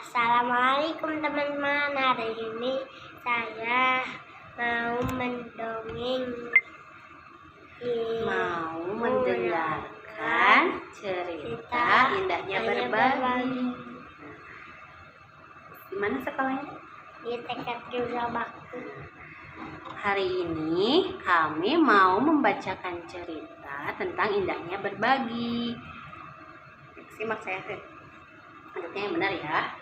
Assalamualaikum teman-teman. Hari ini saya mau mendengarkan cerita indahnya berbagi. Di mana sekolahnya? Di TK Trijula Bakti. Hari ini kami mau membacakan cerita tentang indahnya berbagi. Simak saya tuh. Aduknya yang benar ya.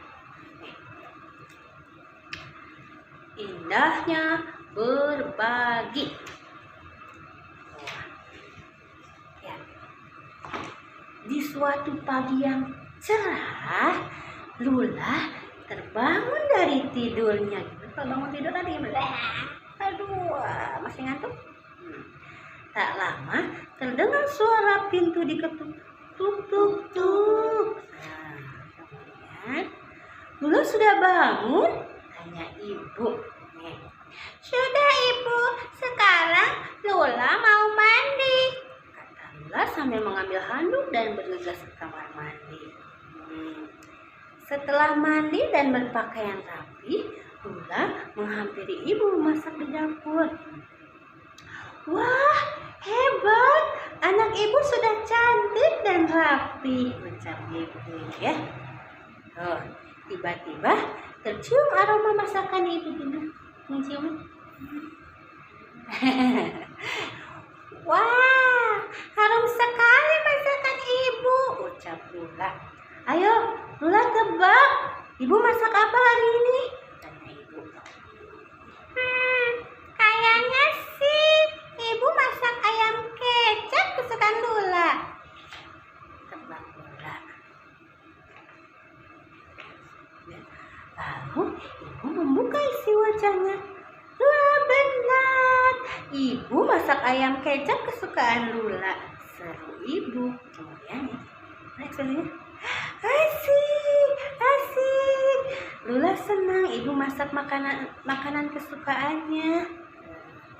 Indahnya berbagi. Ya. Di suatu pagi yang cerah, Lula terbangun dari tidurnya. Kalau bangun tidur tadi gimana? Aduh, masih ngantuk? Tak lama terdengar suara pintu diketuk. Tuk tuk tuk. Nah, kemudian Lula sudah bangun? Tanya ibu. Sudah ibu, sekarang Lula mau mandi, kata Lula sambil mengambil handuk dan bergegas ke kamar mandi. Setelah mandi dan berpakaian rapi, Lula menghampiri ibu memasak di dapur. Wah, hebat! Anak ibu sudah cantik dan rapi, ucap ibu ya. Oh, tiba-tiba tercium aroma masakan ibu. Mencium. Wah, harum sekali masakan ibu, ucap Lula. Ayo, Lula tebak, ibu masak apa hari ini? Tanya ibu. Kayaknya sih ibu masak ayam kecap kesukaan Lula. Tebak Lula. Lalu ibu membuka isi wajahnya. Wah, benar, ibu masak ayam kecap kesukaan Lula. Seru ibu. Kemudian reaksinya, asik, asik. Lula senang ibu masak makanan kesukaannya.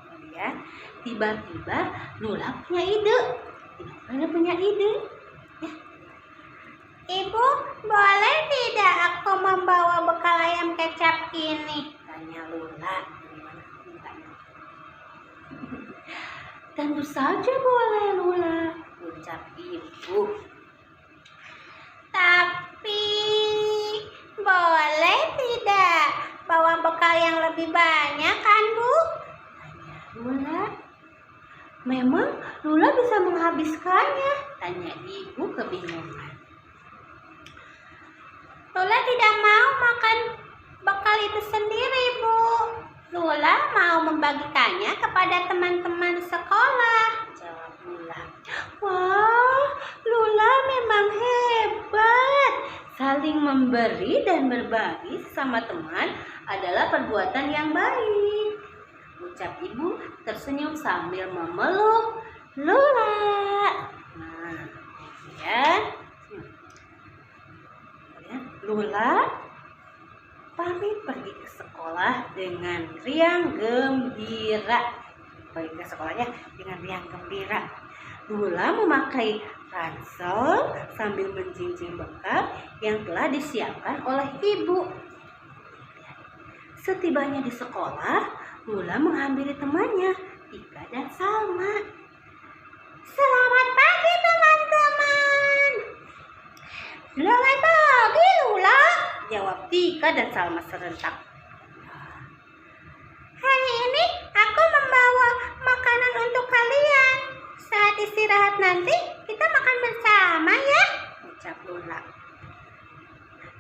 Kemudian tiba-tiba Lula punya ide. Punya ide. Ya. Ibu, boleh tidak aku membawa bekal ayam kecap ini? Tanya Lula. Tentu saja boleh Lula, ucap ibu. Tapi boleh tidak bawa bekal yang lebih banyak kan Bu? Tanya Lula. Memang Lula bisa menghabiskannya? Tanya ibu kebingungan. Lula tidak mau makan bekal itu sendiri Bu. Lula mau membagikannya kepada teman-teman sekolah, jawab Lula. Wah, Lula memang hebat. Saling memberi dan berbagi sesama teman adalah perbuatan yang baik, ucap ibu tersenyum sambil memeluk Lula. Nah, kemudian Lula pamit pergi ke sekolah dengan riang gembira. Pergi ke sekolahnya dengan riang gembira. Lula memakai ransel sambil menjinjing bekal yang telah disiapkan oleh ibu. Setibanya di sekolah, Lula menghampiri temannya, Tika dan Salma. Selamat pagi teman-teman. Selamat pagi Lula, jawab Tika dan Salma serentak. Hari ini aku membawa makanan untuk kalian. Saat istirahat nanti kita makan bersama ya, ucap Lula.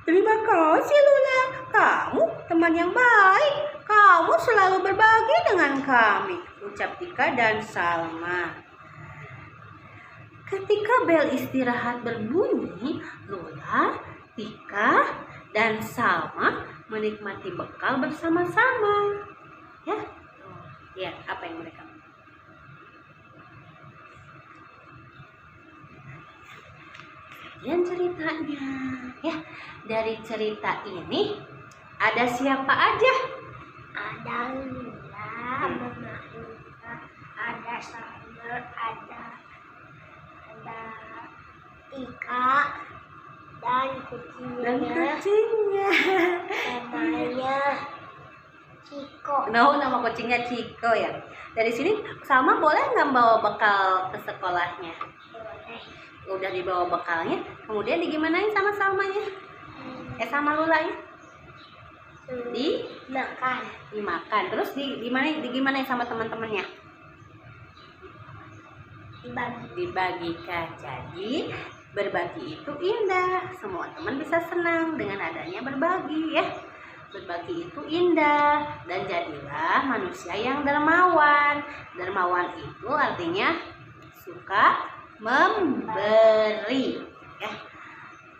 Terima kasih Lula, kamu teman yang baik. Kamu selalu berbagi dengan kami, ucap Tika dan Salma. Ketika bel istirahat berbunyi, Lula, Tika, dan Salma menikmati bekal bersama-sama. Ya, ya, apa yang mereka mau? Dan ceritanya, ya, dari cerita ini ada siapa aja? Ada Lula, Mama Lula, ada Salma, ada Tika dan kucingnya. Ciko. No, nama kucingnya Ciko ya. Dari sini Salma boleh nggak bawa bekal ke sekolahnya? Boleh. Udah dibawa bekalnya, kemudian digimanain sama Salmanya? Sama Lulanya? Makan. Dimakan. Terus digimanain sama teman-temannya? Dibagikan. Jadi berbagi itu indah. Semua teman bisa senang dengan adanya berbagi ya. Berbagi itu indah. Dan jadilah manusia yang dermawan. Dermawan itu artinya suka memberi ya.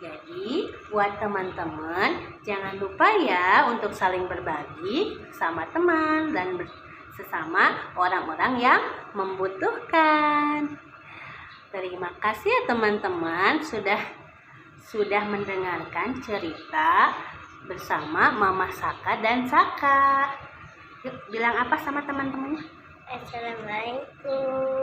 Jadi buat teman-teman jangan lupa ya untuk saling berbagi sama teman dan sesama orang-orang yang membutuhkan. Terima kasih ya teman-teman sudah mendengarkan cerita bersama Mama Saka dan Saka. Yuk bilang apa sama teman-temannya? Assalamualaikum.